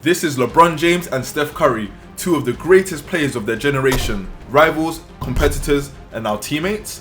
This is LeBron James and Steph Curry, two of the greatest players of their generation, rivals, competitors, and now teammates.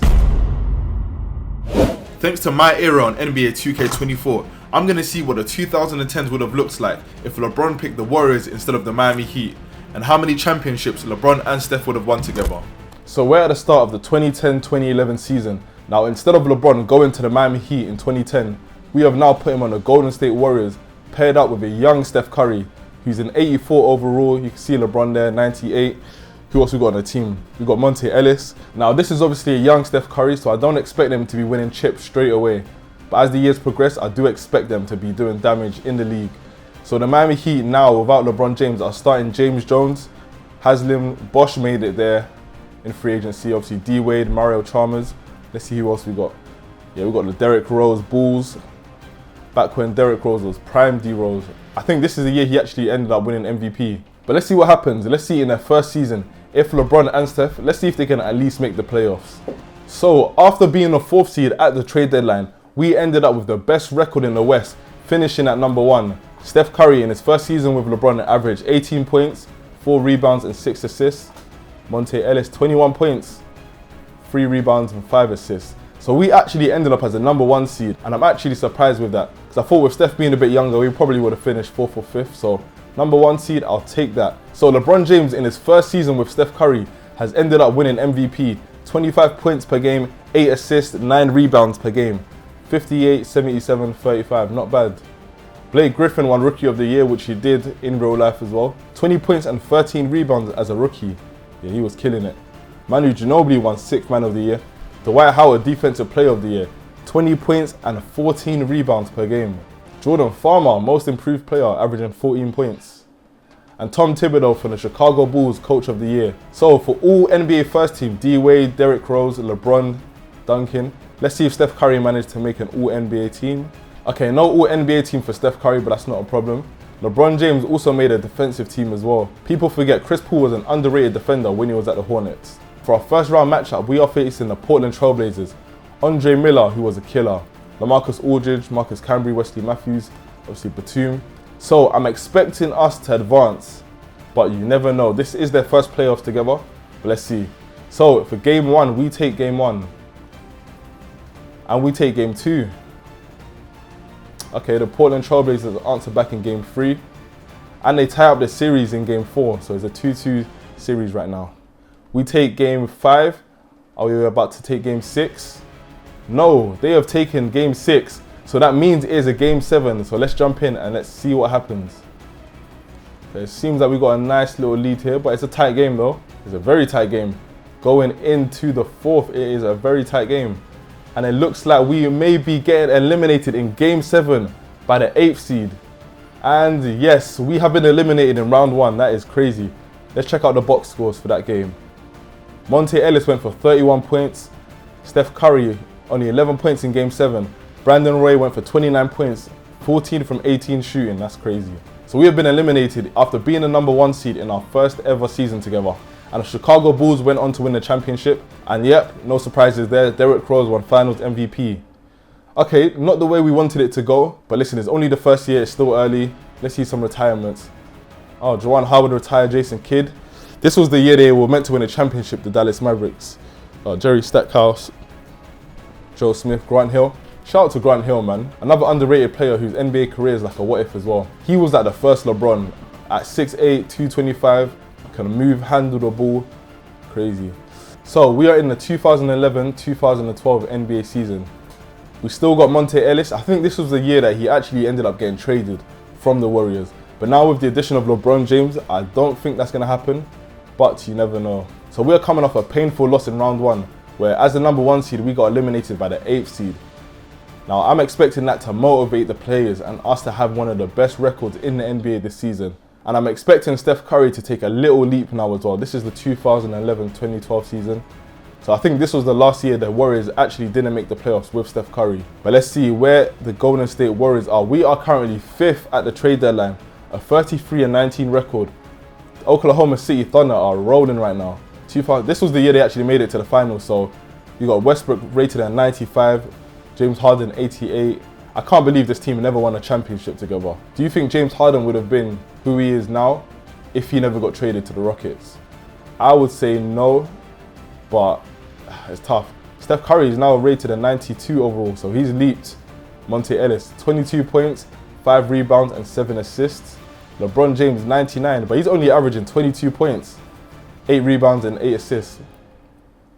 Thanks to myERA on NBA 2K24, I'm going to see what the 2010s would have looked like if LeBron picked the Warriors instead of the Miami Heat, and how many championships LeBron and Steph would have won together. So we're at the start of the 2010-2011 season. Now, instead of LeBron going to the Miami Heat in 2010, we have now put him on the Golden State Warriors, paired up with a young Steph Curry, who's an 84 overall. You can see LeBron there, 98. Who else we got on the team? We got Monte Ellis. Now, this is obviously a young Steph Curry, so I don't expect them to be winning chips straight away. But as the years progress, I do expect them to be doing damage in the league. So the Miami Heat now, without LeBron James, are starting James Jones, Haslem, Bosch made it there in free agency. Obviously, D-Wade, Mario Chalmers. Let's see who else we got. Yeah, we got the Derrick Rose Bulls. Back when Derrick Rose was prime D-Rose. I think this is the year he actually ended up winning MVP. But let's see what happens. Let's see in their first season, if LeBron and Steph, let's see if they can at least make the playoffs. So after being the 4th seed at the trade deadline, we ended up with the best record in the West, finishing at number 1. Steph Curry in his first season with LeBron averaged 18 points, 4 rebounds and 6 assists. Monte Ellis 21 points, 3 rebounds and 5 assists. So we actually ended up as the number 1 seed, and I'm actually surprised with that, because I thought with Steph being a bit younger, we probably would have finished 4th or 5th. So number 1 seed, I'll take that. So LeBron James in his first season with Steph Curry has ended up winning MVP, 25 points per game, 8 assists, 9 rebounds per game, 58, 77, 35, not bad. Blake Griffin won Rookie of the Year, which he did in real life as well. 20 points and 13 rebounds as a rookie. Yeah, he was killing it. Manu Ginobili won 6th Man of the Year. Dwight Howard, Defensive Player of the Year, 20 points and 14 rebounds per game. Jordan Farmer, Most Improved Player, averaging 14 points. And Tom Thibodeau for the Chicago Bulls, Coach of the Year. So for all NBA first team, D-Wade, Derrick Rose, LeBron, Duncan. Let's see if Steph Curry managed to make an all NBA team. Okay, no all NBA team for Steph Curry, but that's not a problem. LeBron James also made a defensive team as well. People forget Chris Paul was an underrated defender when he was at the Hornets. For our first round matchup, we are facing the Portland Trailblazers. Andre Miller, who was a killer. LaMarcus Aldridge, Marcus Camby, Wesley Matthews, obviously Batum. So I'm expecting us to advance, but you never know. This is their first playoffs together, but let's see. So for game 1, we take game 1. And we take game 2. Okay, the Portland Trailblazers answer back in game 3. And they tie up the series in game 4. So it's a 2-2 series right now. We take game 5. Are we about to take game 6? No, they have taken game 6. So that means it is a game 7. So let's jump in and let's see what happens. Okay, it seems like we got a nice little lead here, but it's a tight game though. It's a very tight game. Going into the 4th, it is a very tight game. And it looks like we may be getting eliminated in game 7 by the 8th seed. And yes, we have been eliminated in round 1. That is crazy. Let's check out the box scores for that game. Monte Ellis went for 31 points. Steph Curry only 11 points in game 7. Brandon Roy went for 29 points, 14 from 18 shooting. That's crazy. So we have been eliminated after being the number 1 seed in our first ever season together. And the Chicago Bulls went on to win the championship. And yep, no surprises there. Derrick Rose won Finals MVP. Okay, not the way we wanted it to go. But listen, it's only the first year. It's still early. Let's see some retirements. Oh, Juwan Howard retired, Jason Kidd. This was the year they were meant to win a championship, the Dallas Mavericks. Jerry Stackhouse, Joe Smith, Grant Hill. Shout out to Grant Hill, man. Another underrated player whose NBA career is like a what if as well. He was like the first LeBron at 6'8", 225, can move, handle the ball, crazy. So we are in the 2011-2012 NBA season. We still got Monte Ellis. I think this was the year that he actually ended up getting traded from the Warriors. But now with the addition of LeBron James, I don't think that's going to happen. But you never know. So we're coming off a painful loss in round 1, where as the number 1 seed, we got eliminated by the 8th seed. Now I'm expecting that to motivate the players and us to have one of the best records in the NBA this season. And I'm expecting Steph Curry to take a little leap now as well. This is the 2011-2012 season. So I think this was the last year the Warriors actually didn't make the playoffs with Steph Curry. But let's see where the Golden State Warriors are. We are currently 5th at the trade deadline, a 33-19 record. The Oklahoma City Thunder are rolling right now. This was the year they actually made it to the finals. So you got Westbrook rated at 95, James Harden 88. I can't believe this team never won a championship together. Do you think James Harden would have been who he is now if he never got traded to the Rockets? I would say no, but it's tough. Steph Curry is now rated a 92 overall, so he's leaped Monte Ellis. 22 points, 5 rebounds and 7 assists. LeBron James 99, but he's only averaging 22 points, 8 rebounds and 8 assists.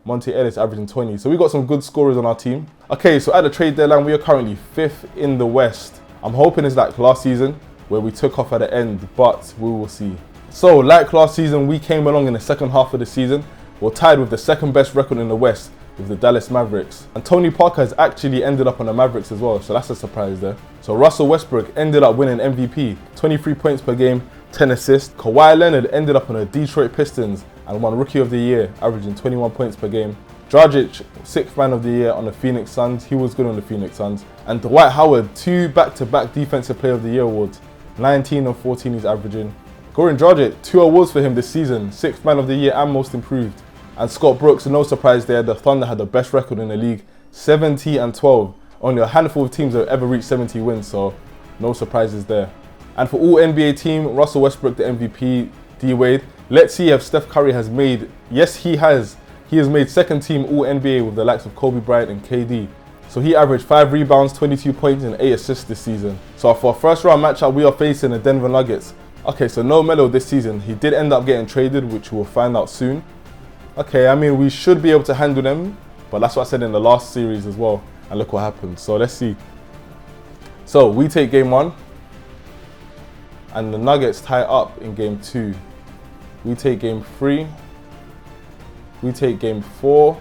Monte Ellis averaging 20. So we got some good scorers on our team. Okay, so at the trade deadline, we are currently 5th in the West. I'm hoping it's like last season where we took off at the end, but we will see. So like last season, we came along in the second half of the season. We're tied with the second best record in the West with the Dallas Mavericks. And Tony Parker has actually ended up on the Mavericks as well, so that's a surprise there. So Russell Westbrook ended up winning MVP, 23 points per game, 10 assists. Kawhi Leonard ended up on the Detroit Pistons and won Rookie of the Year, averaging 21 points per game. Dragic, 6th Man of the Year on the Phoenix Suns. He was good on the Phoenix Suns. And Dwight Howard, 2 back-to-back Defensive Player of the Year awards. 19 and 14 he's averaging. Goran Dragic, 2 awards for him this season. 6th Man of the Year and Most Improved. And Scott Brooks, no surprise there, the Thunder had the best record in the league. 70 and 12. Only a handful of teams have ever reached 70 wins, so no surprises there. And for all NBA team, Russell Westbrook, the MVP, D-Wade. Let's see if Steph Curry has made, yes he has. He has made second team all NBA with the likes of Kobe Bryant and KD. So he averaged 5 rebounds, 22 points and 8 assists this season. So for our first round matchup, we are facing the Denver Nuggets. Okay, so no Melo this season. He did end up getting traded, which we'll find out soon. Okay, I mean, we should be able to handle them, but that's what I said in the last series as well. And look what happened. So let's see. So we take game 1. And the Nuggets tie up in game 2. We take game 3. We take game 4.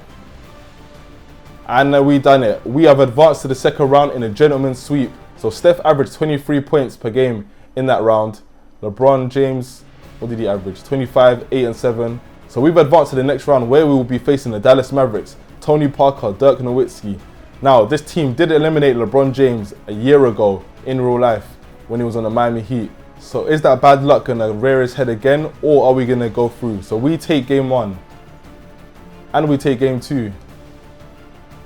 And we done it. We have advanced to the second round in a gentleman's sweep. So Steph averaged 23 points per game in that round. LeBron James, what did he average? 25, 8 and 7. So we've advanced to the next round where we will be facing the Dallas Mavericks, Tony Parker, Dirk Nowitzki. Now, this team did eliminate LeBron James a year ago in real life when he was on the Miami Heat. So is that bad luck going to rear its head again, or are we going to go through? So we take game 1 and we take game 2.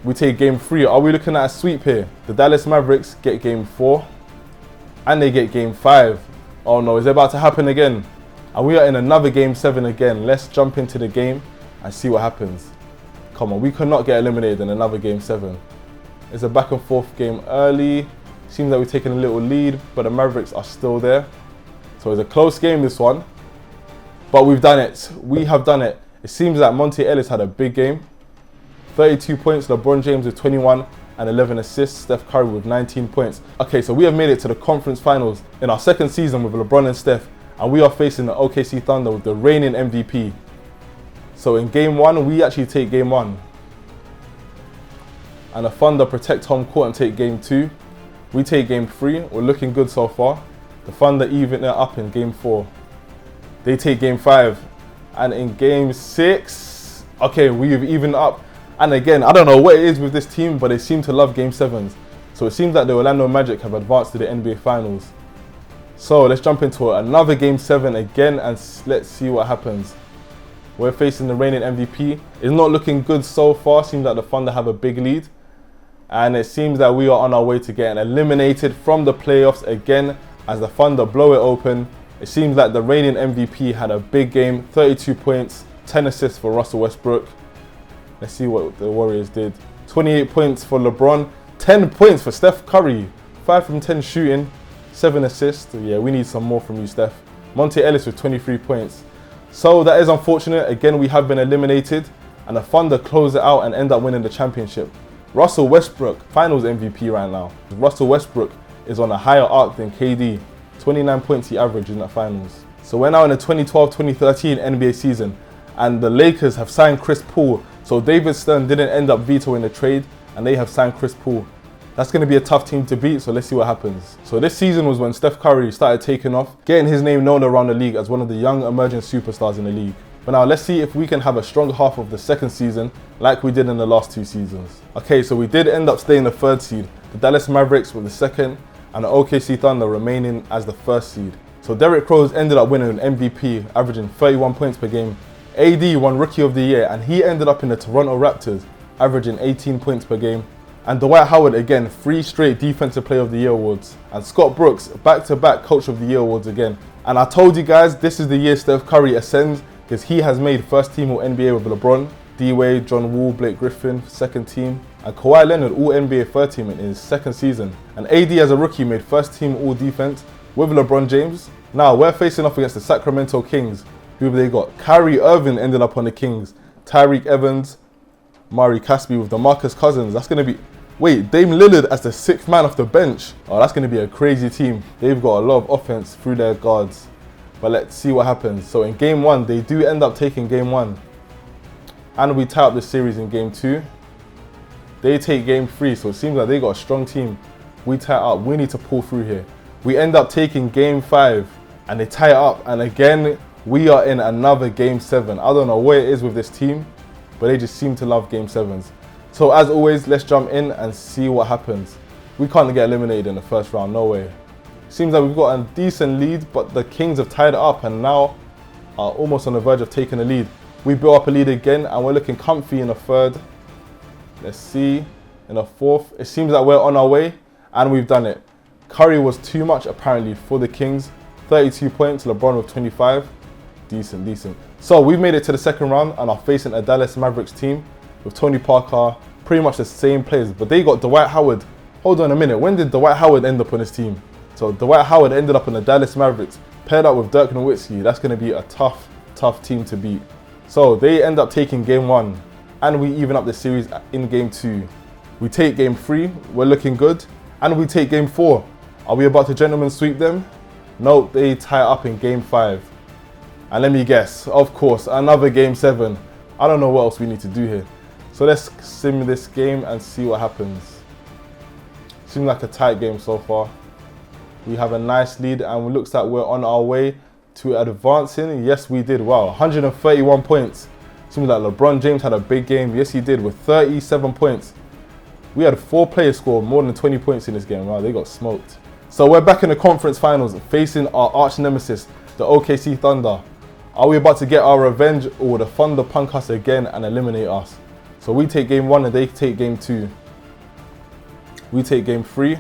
We take game 3. Are we looking at a sweep here? The Dallas Mavericks get game 4 and they get game 5. Oh no, is it about to happen again? And we are in another game 7 again. Let's jump into the game and see what happens. Come on, we cannot get eliminated in another game 7. It's a back and forth game early. Seems like we're taking a little lead, but the Mavericks are still there. So it's a close game, this one. But we've done it. We have done it. It seems that Monte Ellis had a big game. 32 points, LeBron James with 21 and 11 assists, Steph Curry with 19 points. Okay, so we have made it to the conference finals in our second season with LeBron and Steph. And we are facing the OKC Thunder with the reigning MVP. So in game 1, we actually take game 1. And the Thunder protect home court and take game 2. We take game 3. We're looking good so far. The Thunder even it up in game 4. They take game 5. And in game 6, okay, we've evened up. And again, I don't know what it is with this team, but they seem to love game 7s. So it seems like the Orlando Magic have advanced to the NBA Finals. So let's jump into another game 7 again and let's see what happens. We're facing the reigning MVP. It's not looking good so far. Seems like the Thunder have a big lead. And it seems that we are on our way to getting eliminated from the playoffs again as the Thunder blow it open. It seems like the reigning MVP had a big game. 32 points, 10 assists for Russell Westbrook. Let's see what the Warriors did. 28 points for LeBron. 10 points for Steph Curry. 5 from 10 shooting. 7 assists. Yeah, we need some more from you, Steph. Monte Ellis with 23 points. So that is unfortunate. Again, we have been eliminated. And the Thunder close it out and end up winning the championship. Russell Westbrook, finals MVP right now. Russell Westbrook is on a higher arc than KD. 29 points he averaged in the finals. So we're now in the 2012-2013 NBA season. And the Lakers have signed Chris Paul. So David Stern didn't end up vetoing the trade. And they have signed Chris Paul. That's going to be a tough team to beat, so let's see what happens. So this season was when Steph Curry started taking off, getting his name known around the league as one of the young emerging superstars in the league. But now let's see if we can have a strong half of the second season like we did in the last 2 seasons. Okay, so we did end up staying the 3rd seed. The Dallas Mavericks were the 2nd and the OKC Thunder remaining as the 1st seed. So Derrick Rose ended up winning an MVP, averaging 31 points per game. AD won Rookie of the Year and he ended up in the Toronto Raptors, averaging 18 points per game. And Dwight Howard again, 3 straight Defensive Player of the Year awards. And Scott Brooks, back-to-back Coach of the Year awards again. And I told you guys, this is the year Steph Curry ascends, because he has made first team All-NBA with LeBron, D-Wade, John Wall, Blake Griffin, second team, and Kawhi Leonard All-NBA third team in his second season. And AD as a rookie made first team All-Defense with LeBron James. Now we're facing off against the Sacramento Kings. Who have they got? Kyrie Irving ended up on the Kings. Tyreek Evans, Murray Caspi with DeMarcus Cousins. That's going to be... Wait, Dame Lillard as the 6th man off the bench. Oh, that's going to be a crazy team. They've got a lot of offense through their guards. But let's see what happens. So in game 1, they do end up taking game 1. And we tie up the series in game 2. They take game 3, so it seems like they got a strong team. We tie it up. We need to pull through here. We end up taking game 5, and they tie it up. And again, we are in another game 7. I don't know what it is with this team, but they just seem to love game 7s. So as always, let's jump in and see what happens. We can't get eliminated in the first round, no way. Seems like we've got a decent lead, but the Kings have tied it up and now are almost on the verge of taking the lead. We built up a lead again and we're looking comfy in the third. Let's see, in the fourth. It seems like we're on our way and we've done it. Curry was too much apparently for the Kings. 32 points, LeBron with 25. Decent. So we've made it to the second round and are facing a Dallas Mavericks team with Tony Parker, pretty much the same players, but they got Dwight Howard. Hold on a minute, when did Dwight Howard end up on this team? So Dwight Howard ended up in the Dallas Mavericks, paired up with Dirk Nowitzki. That's going to be a tough team to beat. So they end up taking game 1, and we even up the series in game 2. We take game 3, we're looking good, and we take game 4. Are we about to gentleman sweep them? No, they tie up in game 5. And let me guess, of course, another game 7. I don't know what else we need to do here. So let's sim this game and see what happens. Seems like a tight game so far. We have a nice lead and it looks like we're on our way to advancing. Yes, we did. Wow, 131 points. Seems like LeBron James had a big game. Yes, he did, with 37 points. We had 4 players score more than 20 points in this game. Wow, they got smoked. So we're back in the conference finals facing our arch nemesis, the OKC Thunder. Are we about to get our revenge, or will the Thunder punk us again and eliminate us? So we take game 1 and they take game 2. We take game 3.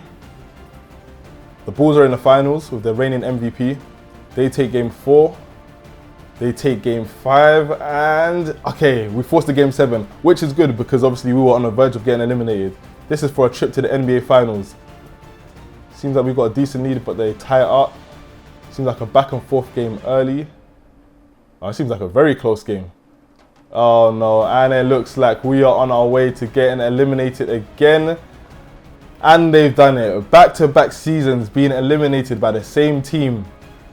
The Bulls are in the finals with the reigning MVP. They take game 4. They take game 5 and... Okay, we forced the game 7, which is good because obviously we were on the verge of getting eliminated. This is for a trip to the NBA finals. Seems like we've got a decent lead, but they tie it up. Seems like a back and forth game early. Oh, it seems like a very close game. Oh no, and it looks like we are on our way to getting eliminated again. And they've done it. Back-to-back seasons being eliminated by the same team.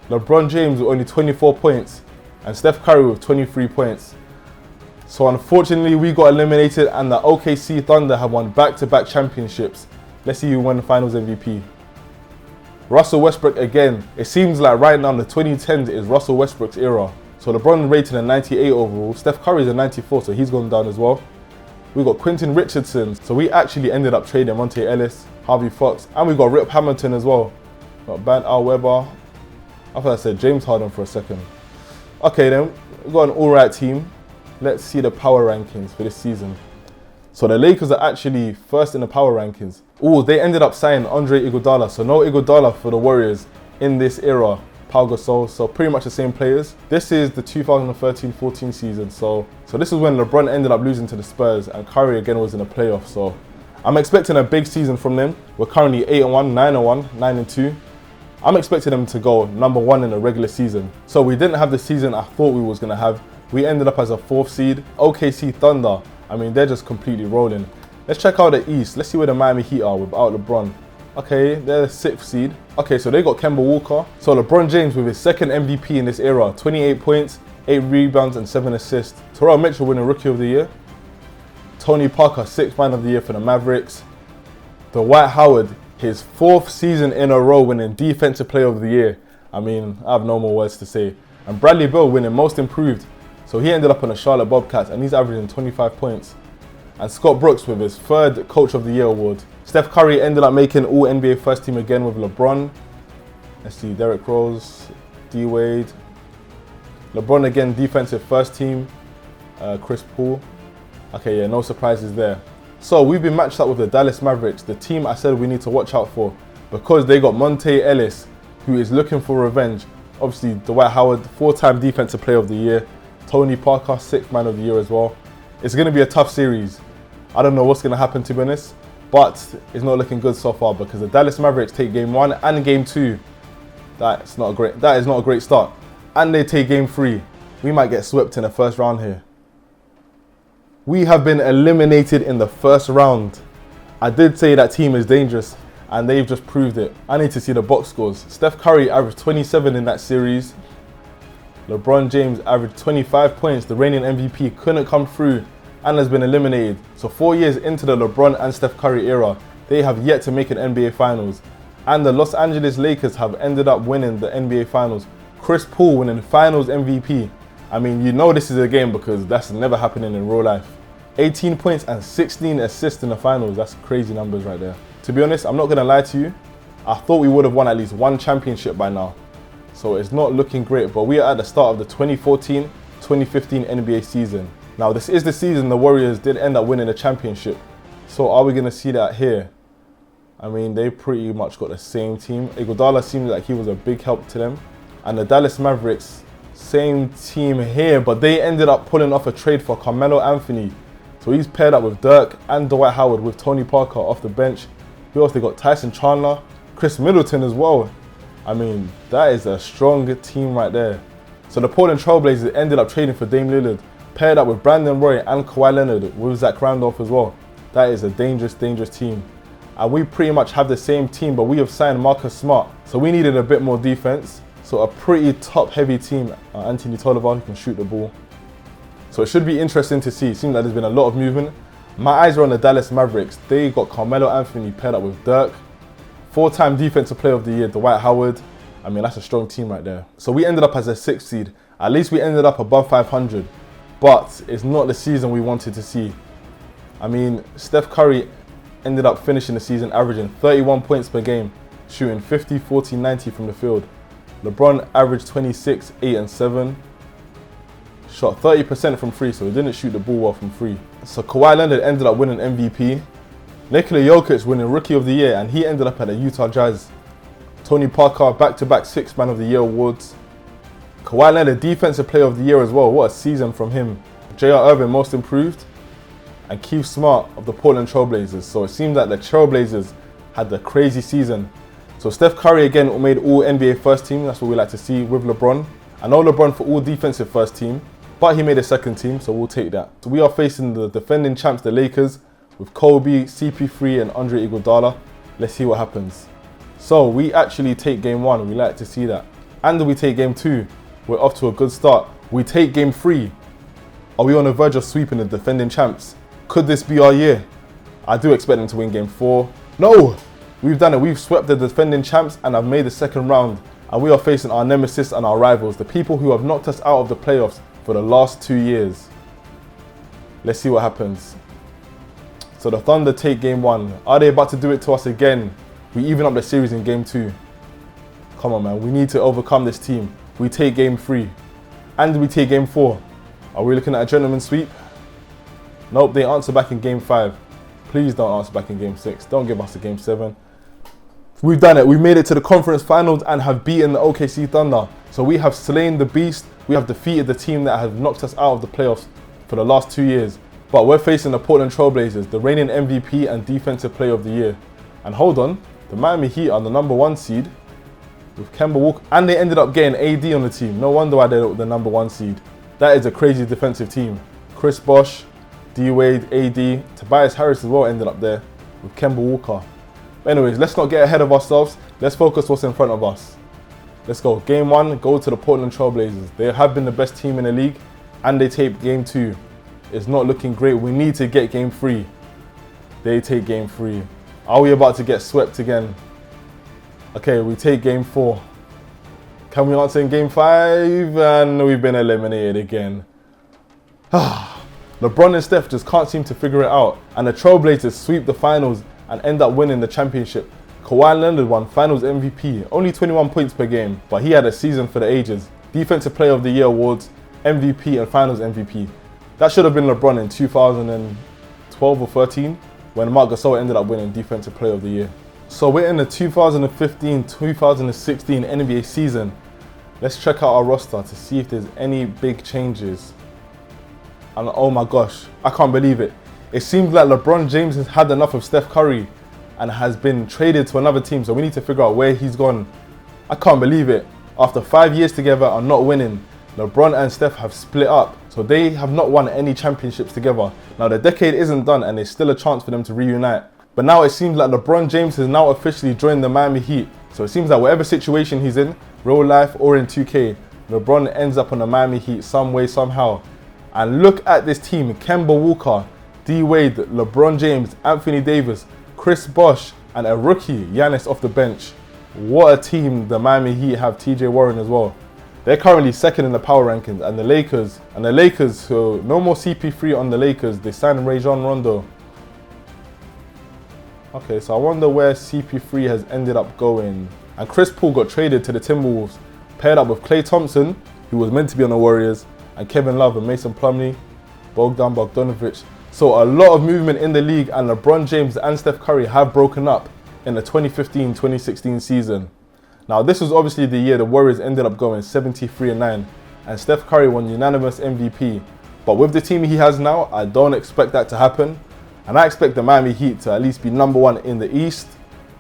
LeBron James with only 24 points and Steph Curry with 23 points. So unfortunately we got eliminated and the OKC Thunder have won back-to-back championships. Let's see who won the finals MVP. Russell Westbrook again. It seems like right now the 2010s is Russell Westbrook's era. So LeBron rated a 98 overall. Steph Curry is a 94, so he's gone down as well. We got Quentin Richardson. So we actually ended up trading Monte Ellis, Harvey Fox, and we got Rip Hamilton as well. Got Bant Al Weber. I thought I said James Harden for a second. Okay then, we got an alright team. Let's see the power rankings for this season. So the Lakers are actually first in the power rankings. Oh, they ended up signing Andre Iguodala. So no Iguodala for the Warriors in this era. Pau Gasol, so pretty much the same players. This is the 2013-14 season, so this is when LeBron ended up losing to the Spurs and Curry again was in the playoffs, so I'm expecting a big season from them. We're currently 8-1, 9-1, 9-2. I'm expecting them to go number 1 in the regular season. So we didn't have the season I thought we was going to have. We ended up as a 4th seed. OKC Thunder, I mean, they're just completely rolling. Let's check out the East. Let's see where the Miami Heat are without LeBron. Okay, they're the 6th seed. Okay, so they got Kemba Walker. So LeBron James with his second MVP in this era. 28 points, 8 rebounds and 7 assists. Terrell Mitchell winning Rookie of the Year. Tony Parker, 6th Man of the Year for the Mavericks. Dwight Howard, his 4th season in a row winning Defensive Player of the Year. I mean, I have no more words to say. And Bradley Beal winning Most Improved. So he ended up on the Charlotte Bobcats and he's averaging 25 points. And Scott Brooks with his 3rd Coach of the Year award. Steph Curry ended up making All-NBA first team again with LeBron. Let's see, Derrick Rose, D-Wade. LeBron again, defensive first team. Chris Paul. Okay, yeah, no surprises there. So we've been matched up with the Dallas Mavericks, the team I said we need to watch out for, because they got Monte Ellis, who is looking for revenge. Obviously, Dwight Howard, 4-time Defensive Player of the Year. Tony Parker, 6th Man of the Year as well. It's going to be a tough series. I don't know what's going to happen, to be honest, but it's not looking good so far because the Dallas Mavericks take Game 1 and Game 2. That is not a great start. And they take Game 3. We might get swept in the first round here. We have been eliminated in the first round. I did say that team is dangerous, and they've just proved it. I need to see the box scores. Steph Curry averaged 27 in that series. LeBron James averaged 25 points. The reigning MVP couldn't come through and has been eliminated. So 4 years into the LeBron and Steph Curry era, they have yet to make an NBA Finals. And the Los Angeles Lakers have ended up winning the NBA Finals. Chris Paul winning Finals MVP. I mean, you know this is a game because that's never happening in real life. 18 points and 16 assists in the finals. That's crazy numbers right there. To be honest, I'm not going to lie to you. I thought we would have won at least one championship by now. So it's not looking great, but we are at the start of the 2014-2015 NBA season. Now, this is the season the Warriors did end up winning the championship. So are we going to see that here? I mean, they pretty much got the same team. Iguodala seems like he was a big help to them. And the Dallas Mavericks, same team here, but they ended up pulling off a trade for Carmelo Anthony. So he's paired up with Dirk and Dwight Howard with Tony Parker off the bench. We also got Tyson Chandler, Chris Middleton as well. I mean, that is a strong team right there. So the Portland Trailblazers ended up trading for Dame Lillard, paired up with Brandon Roy and Kawhi Leonard with Zach Randolph as well. That is a dangerous, dangerous team. And we pretty much have the same team, but we have signed Marcus Smart. So we needed a bit more defense. So a pretty top-heavy team. Anthony Tolliver, who can shoot the ball. So it should be interesting to see. It seems like there's been a lot of movement. My eyes are on the Dallas Mavericks. They got Carmelo Anthony paired up with Dirk. 4-time Defensive Player of the Year, Dwight Howard. I mean, that's a strong team right there. So we ended up as a 6th seed. At least we ended up above 500. But it's not the season we wanted to see. I mean, Steph Curry ended up finishing the season averaging 31 points per game, shooting 50, 40, 90 from the field. LeBron averaged 26, 8 and 7. Shot 30% from free, so he didn't shoot the ball well from free. So Kawhi Leonard ended up winning MVP. Nikola Jokic winning Rookie of the Year, and he ended up at the Utah Jazz. Tony Parker back-to-back 6th Man of the Year awards. Kawhi Leonard Defensive Player of the Year as well. What a season from him. J.R. Irving Most Improved. And Keith Smart of the Portland Trailblazers. So it seems like the Trailblazers had the crazy season. So Steph Curry again made all NBA first team. That's what we like to see with LeBron. I know LeBron for all defensive first team, but he made a second team, so we'll take that. So we are facing the defending champs, the Lakers, with Kobe, CP3 and Andre Iguodala. Let's see what happens. So we actually take Game 1. We like to see that. And we take Game 2. We're off to a good start. We take Game 3. Are we on the verge of sweeping the defending champs? Could this be our year? I do expect them to win Game 4. No! We've done it. We've swept the defending champs and have made the second round. And we are facing our nemesis and our rivals, the people who have knocked us out of the playoffs for the last 2 years. Let's see what happens. So the Thunder take Game 1. Are they about to do it to us again? We even up the series in Game 2. Come on, man. We need to overcome this team. We take Game 3. And we take Game 4. Are we looking at a gentleman's sweep? Nope, they answer back in Game 5. Please don't answer back in Game 6. Don't give us a Game 7. We've done it. We've made it to the conference finals and have beaten the OKC Thunder. So we have slain the beast. We have defeated the team that has knocked us out of the playoffs for the last 2 years. But we're facing the Portland Trailblazers, the reigning MVP and Defensive Player of the Year. And hold on, the Miami Heat are the #1 seed with Kemba Walker. And they ended up getting AD on the team. No wonder why they're the #1 seed. That is a crazy defensive team. Chris Bosh, D-Wade, AD, Tobias Harris as well ended up there with Kemba Walker. But anyways, let's not get ahead of ourselves. Let's focus what's in front of us. Let's go. Game 1, go to the Portland Trailblazers. They have been the best team in the league, and they take Game 2. It's not looking great. We need to get Game 3. They take Game 3. Are we about to get swept again? Okay, we take Game 4. Can we answer in Game 5? And we've been eliminated again. LeBron and Steph just can't seem to figure it out. And the Trailblazers sweep the finals and end up winning the championship. Kawhi Leonard won Finals MVP, only 21 points per game, but he had a season for the ages. Defensive Player of the Year awards, MVP and Finals MVP. That should have been LeBron in 2012 or 13. when Marc Gasol ended up winning Defensive Player of the Year. So we're in the 2015-2016 NBA season. Let's check out our roster to see if there's any big changes. And oh my gosh, I can't believe it. It seems like LeBron James has had enough of Steph Curry and has been traded to another team, so we need to figure out where he's gone. I can't believe it. After 5 years together and not winning, LeBron and Steph have split up, so they have not won any championships together. Now the decade isn't done and there's still a chance for them to reunite. But now it seems like LeBron James has now officially joined the Miami Heat. So it seems like whatever situation he's in, real life or in 2K, LeBron ends up on the Miami Heat some way, somehow. And look at this team: Kemba Walker, D Wade, LeBron James, Anthony Davis, Chris Bosh, and a rookie, Giannis, off the bench. What a team the Miami Heat have. TJ Warren as well. They're currently second in the power rankings, and the Lakers, so no more CP3 on the Lakers. They signed Rajon Rondo. Okay, so I wonder where CP3 has ended up going. And Chris Paul got traded to the Timberwolves, paired up with Klay Thompson, who was meant to be on the Warriors, and Kevin Love and Mason Plumlee, Bogdan Bogdanovic. So a lot of movement in the league, and LeBron James and Steph Curry have broken up in the 2015-2016 season. Now this was obviously the year the Warriors ended up going 73-9, and Steph Curry won unanimous MVP. But with the team he has now, I don't expect that to happen. And I expect the Miami Heat to at least be #1 in the East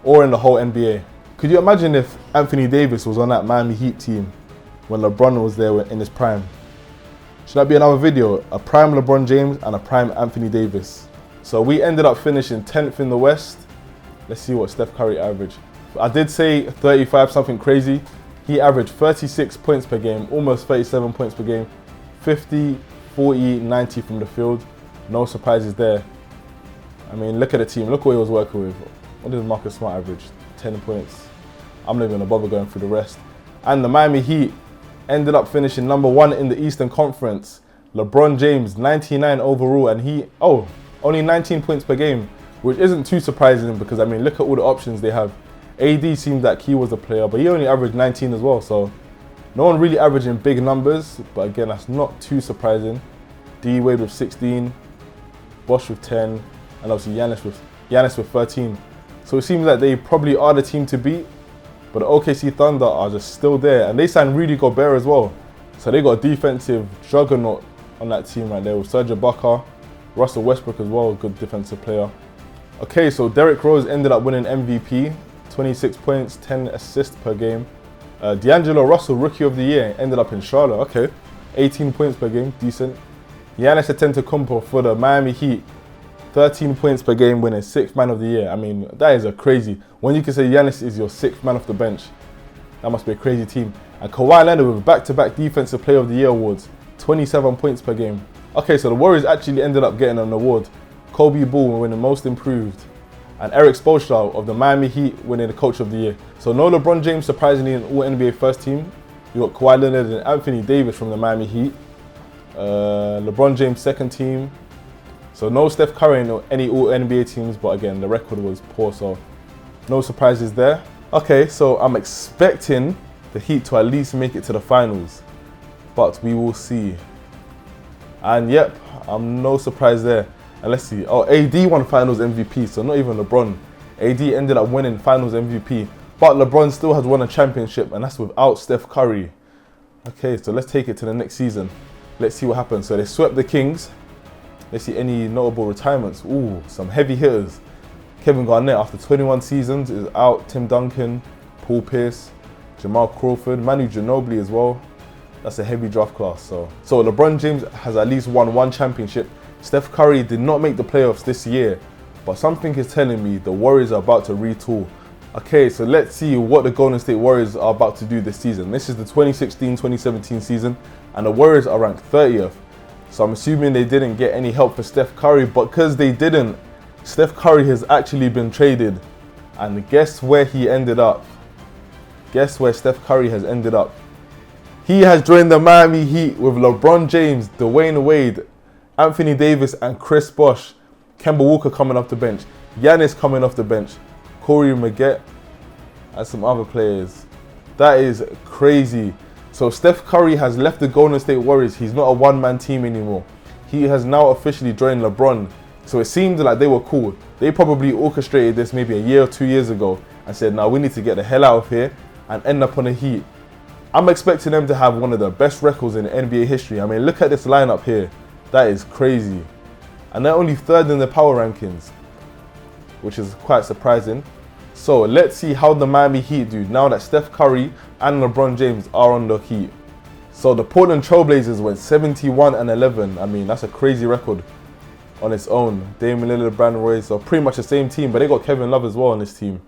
or in the whole NBA. Could you imagine if Anthony Davis was on that Miami Heat team when LeBron was there in his prime? Should that be another video? A prime LeBron James and a prime Anthony Davis. So we ended up finishing 10th in the West. Let's see what Steph Curry averaged. I did say 35, something crazy. He averaged 36 points per game, almost 37 points per game, 50, 40, 90 from the field. No surprises there. I mean, look at the team. Look what he was working with. What did Marcus Smart average? 10 points. I'm not even going to bother going through the rest. And the Miami Heat ended up finishing #1 in the Eastern Conference. LeBron James, 99 overall, and only 19 points per game, which isn't too surprising because, I mean, look at all the options they have. AD seemed like he was a player, but he only averaged 19 as well, so no one really averaging big numbers, but again, that's not too surprising. D Wade with 16, Bosh with 10, and obviously Giannis with 13. So it seems like they probably are the team to beat, but the OKC Thunder are just still there, and they signed Rudy Gobert as well. So they got a defensive juggernaut on that team right there with Serge Ibaka, Russell Westbrook as well, a good defensive player. Okay, so Derrick Rose ended up winning MVP, 26 points, 10 assists per game. D'Angelo Russell, Rookie of the Year, ended up in Charlotte. Okay, 18 points per game, decent. Giannis Antetokounmpo for the Miami Heat, 13 points per game, winning 6th Man of the Year. I mean, that is a crazy. When you can say Giannis is your 6th man off the bench, that must be a crazy team. And Kawhi Leonard with back-to-back Defensive Player of the Year awards, 27 points per game. Okay, so the Warriors actually ended up getting an award. Kobe Ball winning Most Improved, and Eric Spoelstra of the Miami Heat winning the Coach of the Year. So no LeBron James, surprisingly, in all NBA first team. You got Kawhi Leonard and Anthony Davis from the Miami Heat. LeBron James second team. So no Steph Curry in any all NBA teams, but again, the record was poor, so no surprises there. Okay, so I'm expecting the Heat to at least make it to the finals, but we will see. And yep, I'm no surprise there. And let's see. Oh, AD won Finals MVP, so not even LeBron. AD ended up winning Finals MVP, but LeBron still has won a championship, and that's without Steph Curry. Okay, so let's take it to the next season. Let's see what happens. So they swept the Kings. Let's see any notable retirements. Ooh, some heavy hitters. Kevin Garnett, after 21 seasons, is out. Tim Duncan, Paul Pierce, Jamal Crawford, Manu Ginobili as well. That's a heavy draft class. So LeBron James has at least won one championship. Steph Curry did not make the playoffs this year, but something is telling me the Warriors are about to retool. Okay, so let's see what the Golden State Warriors are about to do this season. This is the 2016-2017 season, and the Warriors are ranked 30th. So I'm assuming they didn't get any help for Steph Curry, but because they didn't, Steph Curry has actually been traded. And guess where he ended up? Guess where Steph Curry has ended up? He has joined the Miami Heat with LeBron James, Dwayne Wade, Anthony Davis and Chris Bosh. Kemba Walker coming off the bench. Giannis coming off the bench. Corey Maggette and some other players. That is crazy. So Steph Curry has left the Golden State Warriors. He's not a one-man team anymore. He has now officially joined LeBron So it seemed like they were cool. They probably orchestrated this maybe a year or 2 years ago and said, now we need to get the hell out of here and end up on the Heat. I'm expecting them to have one of the best records in NBA history. I mean, look at this lineup here. That is crazy. And they're only third in the power rankings, which is quite surprising. So let's see how the Miami Heat do now that Steph Curry and LeBron James are on the Heat. So the Portland Trailblazers went 71-11. I mean, that's a crazy record on its own. Damian Lillard, Brandon Royce are pretty much the same team, but they got Kevin Love as well on this team.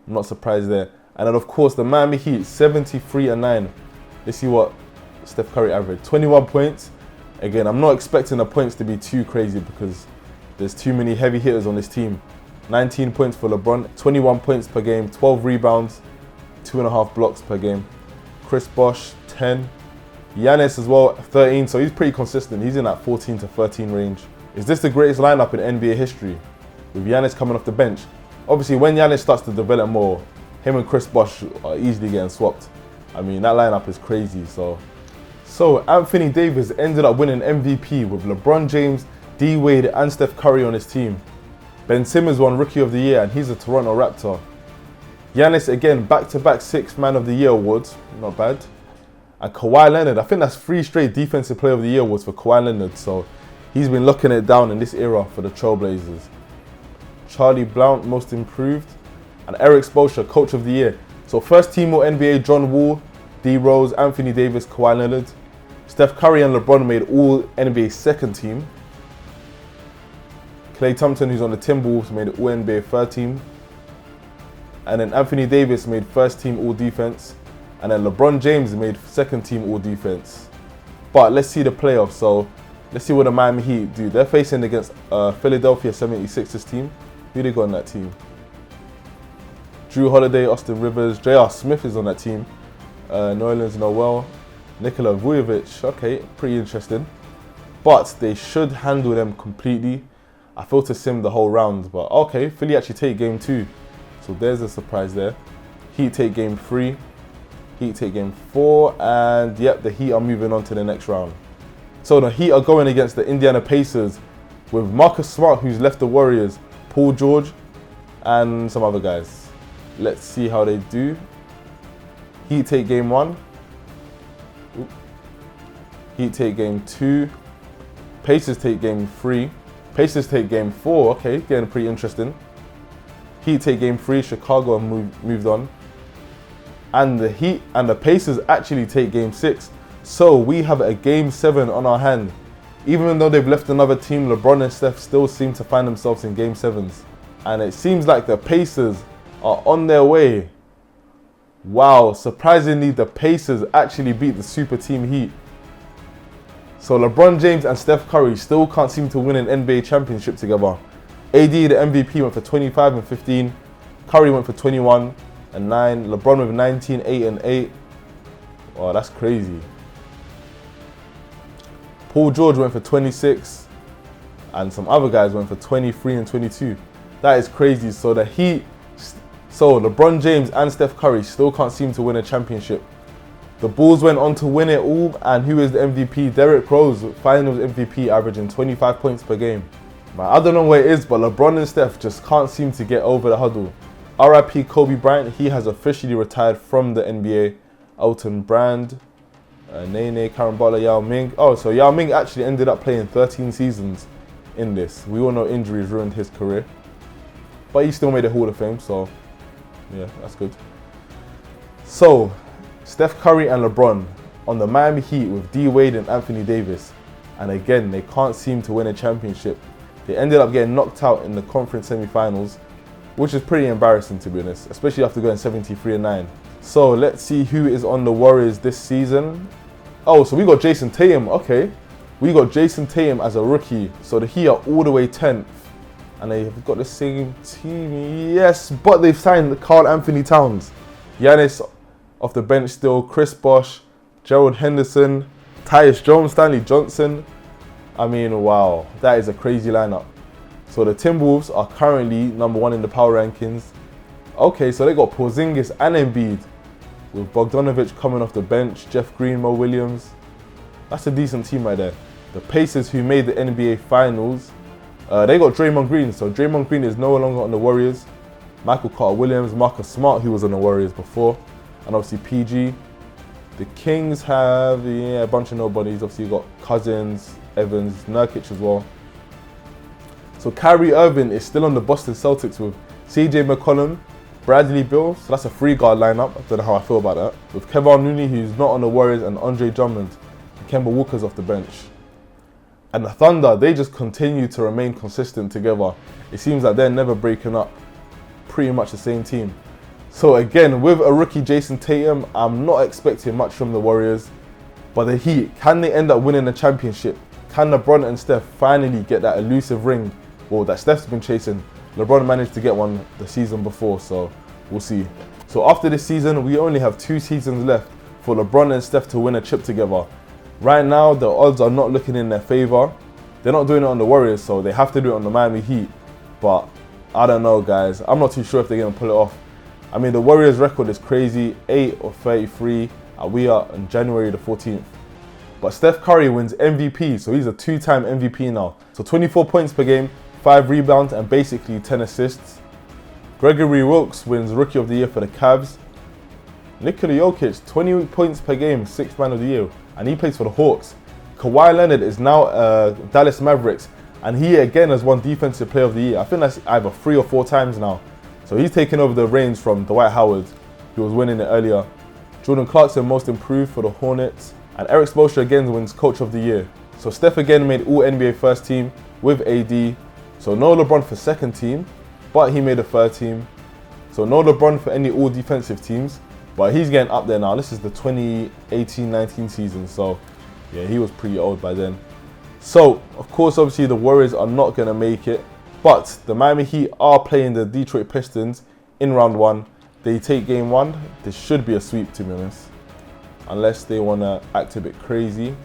I'm not surprised there. And then of course the Miami Heat, 73-9. Let's see what Steph Curry averaged. 21 points. Again, I'm not expecting the points to be too crazy because there's too many heavy hitters on this team. 19 points for LeBron, 21 points per game, 12 rebounds, 2.5 blocks per game. Chris Bosh, 10. Giannis as well, 13, so he's pretty consistent. He's in that 14 to 13 range. Is this the greatest lineup in NBA history? With Giannis coming off the bench. Obviously, when Giannis starts to develop more, him and Chris Bosh are easily getting swapped. I mean, that lineup is crazy. So Anthony Davis ended up winning MVP with LeBron James, D Wade, and Steph Curry on his team. Ben Simmons won Rookie of the Year, and he's a Toronto Raptor. Giannis again, back-to-back 6th Man of the Year awards, not bad. And Kawhi Leonard, I think that's 3 straight Defensive Player of the Year awards for Kawhi Leonard, so he's been locking it down in this era for the Trailblazers. Charlie Blount, Most Improved, and Eric Spoelstra, Coach of the Year. So first team All-NBA, John Wall, D Rose, Anthony Davis, Kawhi Leonard. Steph Curry and LeBron made All-NBA second team. Klay Thompson, who's on the Timberwolves, made All-NBA third team. And then Anthony Davis made first team All-Defense. And then LeBron James made second team All-Defense. But let's see the playoffs. So let's see what the Miami Heat do. They're facing against Philadelphia 76ers team. Who they got on that team? Drew Holiday, Austin Rivers, J.R. Smith is on that team. Nerlens Noel, Nikola Vujovic. Okay, pretty interesting. But they should handle them completely. I feel to sim the whole round, but okay, Philly actually take game 2. So there's a surprise there. Heat take game 3. Heat take game 4. And yep, the Heat are moving on to the next round. So the Heat are going against the Indiana Pacers with Marcus Smart, who's left the Warriors, Paul George, and some other guys. Let's see how they do. Heat take game 1. Heat take game 2. Pacers take game 3. Pacers take game 4. Okay, getting pretty interesting. Heat take game 3. Chicago moved on. And the Heat and the Pacers actually take game 6. So we have a game 7 on our hand. Even though they've left another team, LeBron and Steph still seem to find themselves in game 7s. And it seems like the Pacers are on their way. Wow, surprisingly the Pacers actually beat the super team Heat. So LeBron James and Steph Curry still can't seem to win an NBA championship together. AD, the MVP, went for 25 and 15. Curry went for 21 and 9. LeBron with 19, 8 and 8. Wow, that's crazy. Paul George went for 26. And some other guys went for 23 and 22. That is crazy. So the Heat, so LeBron James and Steph Curry still can't seem to win a championship. The Bulls went on to win it all, and who is the MVP? Derrick Rose, Finals MVP, averaging 25 points per game. I don't know what it is, but LeBron and Steph just can't seem to get over the huddle. RIP Kobe Bryant, he has officially retired from the NBA. Elton Brand, Nene, Karen Butler, Yao Ming. Oh, so Yao Ming actually ended up playing 13 seasons in this. We all know injuries ruined his career, but he still made a Hall of Fame, so yeah, that's good. So Steph Curry and LeBron on the Miami Heat with D Wade and Anthony Davis. And again, they can't seem to win a championship. They ended up getting knocked out in the conference semi-finals, which is pretty embarrassing to be honest, especially after going 73-9. So let's see who is on the Warriors this season. Oh, so we got Jason Tatum, okay. We got Jason Tatum as a rookie. So the Heat are all the way 10th. And they've got the same team, yes, but they've signed Karl Anthony Towns. Giannis off the bench still, Chris Bosh, Gerald Henderson, Tyus Jones, Stanley Johnson. I mean, wow, that is a crazy lineup. So the Timberwolves are currently number 1 in the power rankings. Okay, so they got Porzingis and Embiid, with Bogdanovic coming off the bench, Jeff Green, Mo Williams. That's a decent team right there. The Pacers, who made the NBA Finals, They got Draymond Green, so Draymond Green is no longer on the Warriors. Michael Carter-Williams, Marcus Smart, who was on the Warriors before, and obviously PG. The Kings have, a bunch of nobodies. Obviously, you've got Cousins, Evans, Nurkic as well. So Kyrie Irving is still on the Boston Celtics with CJ McCollum, Bradley Beal. So that's a 3-guard lineup. I don't know how I feel about that. With Kevin Looney, who's not on the Warriors, and Andre Drummond. And Kemba Walker's off the bench. And the Thunder, they just continue to remain consistent together. It seems like they're never breaking up. Pretty much the same team. So again, with a rookie Jason Tatum, I'm not expecting much from the Warriors. But the Heat, can they end up winning the championship? Can LeBron and Steph finally get that elusive ring? Well, that Steph's been chasing. LeBron managed to get one the season before, so we'll see. So after this season, we only have 2 seasons left for LeBron and Steph to win a chip together. Right now, the odds are not looking in their favor. They're not doing it on the Warriors, so they have to do it on the Miami Heat. But I don't know, guys. I'm not too sure if they're going to pull it off. I mean, the Warriors' record is crazy, 8 of 33, and we are on January the 14th. But Steph Curry wins MVP, so he's a 2-time MVP now. So 24 points per game, 5 rebounds, and basically 10 assists. Gregory Wilkes wins Rookie of the Year for the Cavs. Nikola Jokic, 20 points per game, 6th Man of the Year, and he plays for the Hawks. Kawhi Leonard is now Dallas Mavericks, and he again has won Defensive Player of the Year. I think that's either 3 or 4 times now. So he's taken over the reins from Dwight Howard, who was winning it earlier. Jordan Clarkson, Most Improved for the Hornets. And Eric Spoelstra again wins Coach of the Year. So Steph again made All NBA First Team with AD. So no LeBron for second team, but he made a third team. So no LeBron for any All Defensive teams, but he's getting up there now. This is the 2018-19 season, so yeah, he was pretty old by then. So, of course, obviously the Warriors are not going to make it. But the Miami Heat are playing the Detroit Pistons in round 1. They take game 1. This should be a sweep, to be honest. Unless they want to act a bit crazy.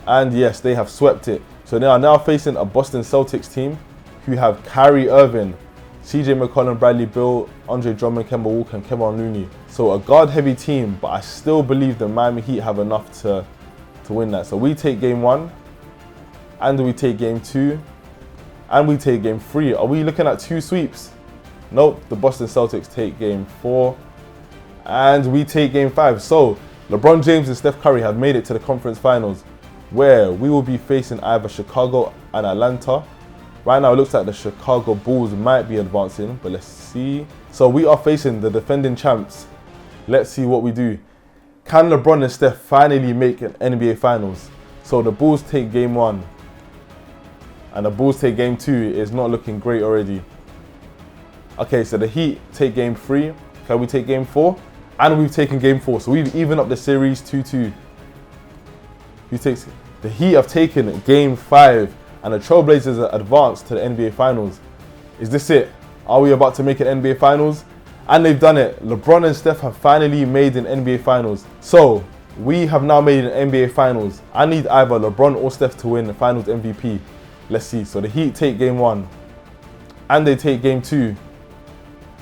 And yes, they have swept it. So they are now facing a Boston Celtics team who have Kyrie Irving, CJ McCollum, Bradley Beal, Andre Drummond, Kemba Walker, and Kevin Looney. So a guard-heavy team, but I still believe the Miami Heat have enough to win that. So we take game 1, and we take game 2. And we take game 3. Are we looking at 2 sweeps? Nope, the Boston Celtics take game 4. And we take game 5. So, LeBron James and Steph Curry have made it to the conference finals, where we will be facing either Chicago and Atlanta. Right now, it looks like the Chicago Bulls might be advancing, but let's see. So, we are facing the defending champs. Let's see what we do. Can LeBron and Steph finally make an NBA Finals? So, the Bulls take game 1. And the Bulls take game 2. It's not looking great already. Okay, so the Heat take game 3. Can we take game 4? And we've taken game 4. So we've evened up the series 2-2. The Heat have taken game 5. And the Trailblazers are advanced to the NBA Finals. Is this it? Are we about to make an NBA Finals? And they've done it. LeBron and Steph have finally made an NBA Finals. So we have now made an NBA Finals. I need either LeBron or Steph to win the Finals MVP. Let's see. So the Heat take game 1. And they take game 2.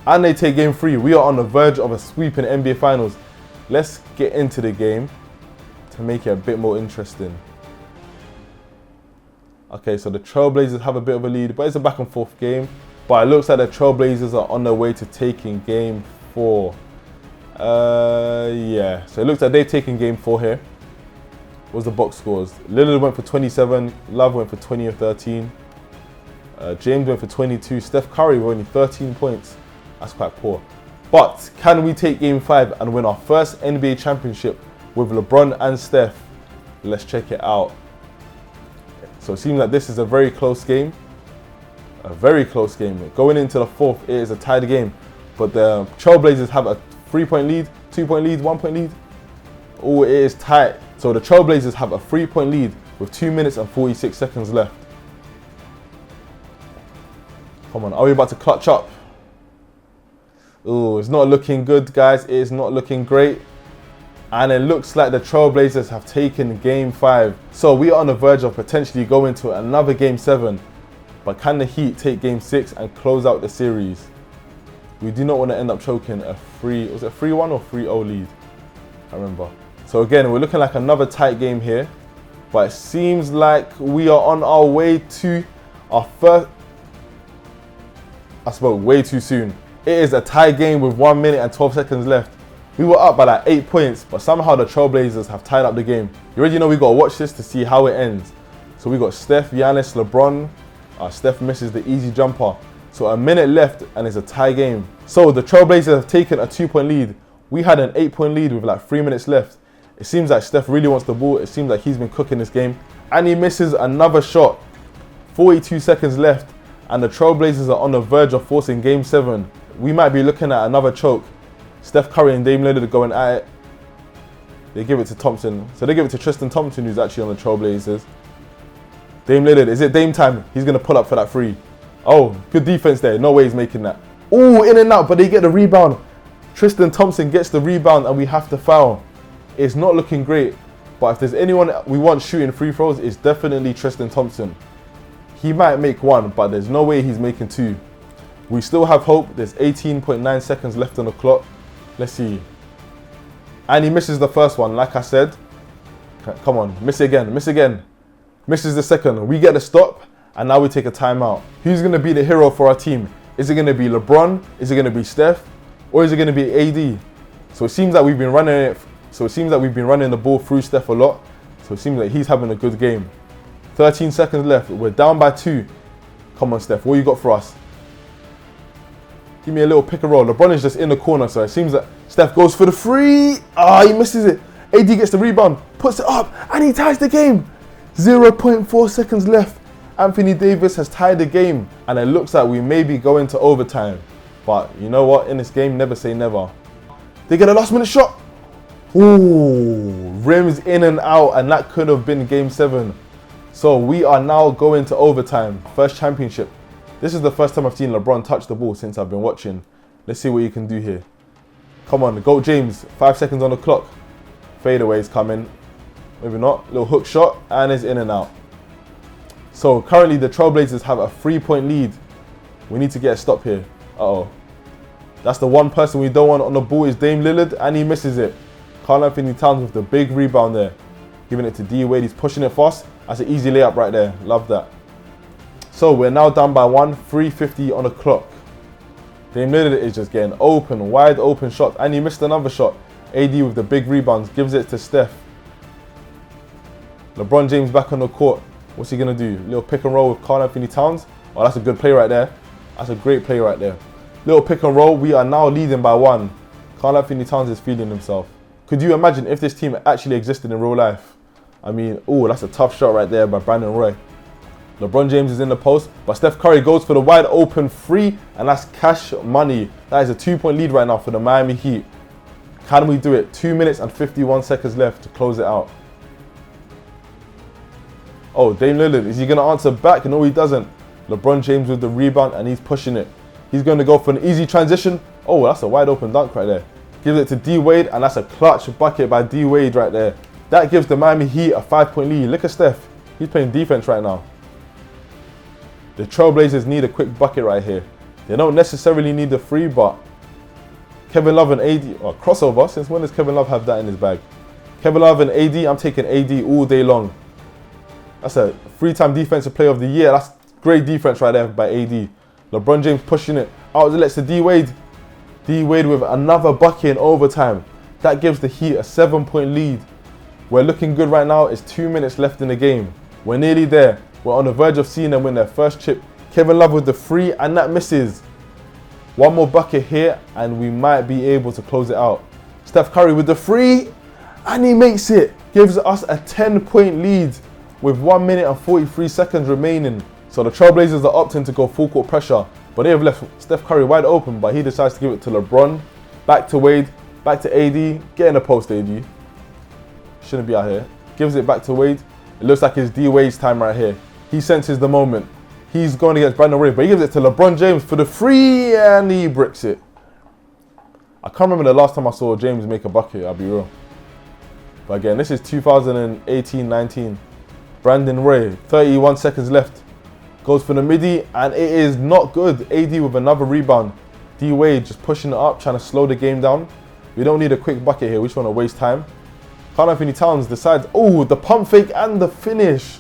And they take game 3. We are on the verge of a sweep in the NBA Finals. Let's get into the game to make it a bit more interesting. Okay, so the Trailblazers have a bit of a lead, but it's a back and forth game. But it looks like the Trailblazers are on their way to taking game 4. Yeah. So it looks like they've taken game 4 here. What's the box scores? Lillard went for 27, Love went for 20 of 13, James went for 22, Steph Curry with only 13 points. That's quite poor. But can we take game 5 and win our first NBA championship with LeBron and Steph? Let's check it out. So it seems like this is a very close game. A very close game. Going into the 4th, it is a tied game. But the Trailblazers have a 3-point lead, 2-point lead, 1-point lead. Oh, it is tight. So the Trailblazers have a 3-point lead with 2 minutes and 46 seconds left. Come on, are we about to clutch up? Oh, it's not looking good, guys. It is not looking great. And it looks like the Trailblazers have taken game 5. So we are on the verge of potentially going to another game 7. But can the Heat take game 6 and close out the series? We do not want to end up choking a 3-1 or 3-0 lead? I can't remember. So again, we're looking like another tight game here. But it seems like we are on our way to Our first... I spoke way too soon. It is a tie game with 1 minute and 12 seconds left. We were up by like 8 points, but somehow the Trailblazers have tied up the game. You already know we got to watch this to see how it ends. So we got Steph, Giannis, LeBron. Steph misses the easy jumper. So a minute left and it's a tie game. So the Trailblazers have taken a 2-point lead. We had an 8-point lead with like 3 minutes left. It seems like Steph really wants the ball. It seems like he's been cooking this game. And he misses another shot. 42 seconds left. And the Trailblazers are on the verge of forcing Game 7. We might be looking at another choke. Steph Curry and Dame Lillard are going at it. They give it to Thompson. So they give it to Tristan Thompson, who's actually on the Trailblazers. Dame Lillard, is it Dame time? He's going to pull up for that three. Oh, good defense there. No way he's making that. Oh, in and out, but they get the rebound. Tristan Thompson gets the rebound and we have to foul. It's not looking great, but if there's anyone we want shooting free throws, it's definitely Tristan Thompson. He might make one, but there's no way he's making two. We still have hope. There's 18.9 seconds left on the clock. Let's see. And he misses the first one, like I said. Come on, miss it again, miss again. Misses the second. We get the stop, and now we take a timeout. Who's going to be the hero for our team? Is it going to be LeBron? Is it going to be Steph? Or is it going to be AD? So it seems like we've been running it. So it seems like we've been running the ball through Steph a lot. So it seems like he's having a good game. 13 seconds left. We're down by 2. Come on, Steph. What you got for us? Give me a little pick and roll. LeBron is just in the corner, so it seems that Steph goes for the three. He misses it. AD gets the rebound, puts it up, and he ties the game. 0.4 seconds left. Anthony Davis has tied the game, and it looks like we may be going to overtime. But you know what? In this game, never say never. They get a last minute shot. Ooh, rims in and out, and that could have been Game 7. So we are now going to overtime. First championship. This is the first time I've seen LeBron touch the ball since I've been watching. Let's see what you can do here. Come on, GOAT James. 5 seconds on the clock. Fadeaway is coming. Maybe not. Little hook shot, and it's in and out. So currently the Trailblazers have a 3-point lead. We need to get a stop here. Uh-oh. That's the one person we don't want on the ball is Dame Lillard, and he misses it. Karl Anthony Towns with the big rebound there. Giving it to D Wade. He's pushing it fast. That's an easy layup right there. Love that. So we're now down by 1, 3:50 on the clock. Dame Lillard is just getting open, wide open shots, and he missed another shot. AD with the big rebounds, gives it to Steph. LeBron James back on the court. What's he gonna do? Little pick and roll with Karl Anthony Towns. Oh, that's a good play right there. That's a great play right there. Little pick and roll. We are now leading by 1. Karl Anthony Towns is feeling himself. Could you imagine if this team actually existed in real life? I mean, oh, that's a tough shot right there by Brandon Roy. LeBron James is in the post, but Steph Curry goes for the wide open three, and that's cash money. That is a 2-point lead right now for the Miami Heat. Can we do it? 2 minutes and 51 seconds left to close it out. Oh, Dame Lillard, is he going to answer back? No, he doesn't. LeBron James with the rebound, and he's pushing it. He's going to go for an easy transition. Oh, that's a wide open dunk right there. Gives it to D Wade, and that's a clutch bucket by D Wade right there. That gives the Miami Heat a 5-point lead. Look at Steph. He's playing defense right now. The Trailblazers need a quick bucket right here. They don't necessarily need the free, but Kevin Love and AD, or crossover. Since when does Kevin Love have that in his bag? Kevin Love and AD, I'm taking AD all day long. That's a 3-time defensive player of the year. That's great defense right there by AD. LeBron James pushing it out the lets to D Wade. D Wade with another bucket in overtime. That gives the Heat a 7-point lead. We're looking good right now. It's 2 minutes left in the game. We're nearly there. We're on the verge of seeing them win their first chip. Kevin Love with the free, and that misses. One more bucket here, and we might be able to close it out. Steph Curry with the free, and he makes it. Gives us a 10-point lead with 1 minute and 43 seconds remaining. So the Trailblazers are opting to go full court pressure, but they have left Steph Curry wide open, but he decides to give it to LeBron. Back to Wade, back to AD. Get in the post, AD. Shouldn't be out here. Gives it back to Wade. It looks like it's D Wade's time right here. He senses the moment. He's going against Brandon Roy, but he gives it to LeBron James for the free, and he bricks it. I can't remember the last time I saw James make a bucket, I'll be real. But again, this is 2018-19. Brandon Roy, 31 seconds left. Goes for the midi, and it is not good. AD with another rebound. D Wade just pushing it up, trying to slow the game down. We don't need a quick bucket here. We just want to waste time. Karl Anthony Towns decides, oh, the pump fake and the finish.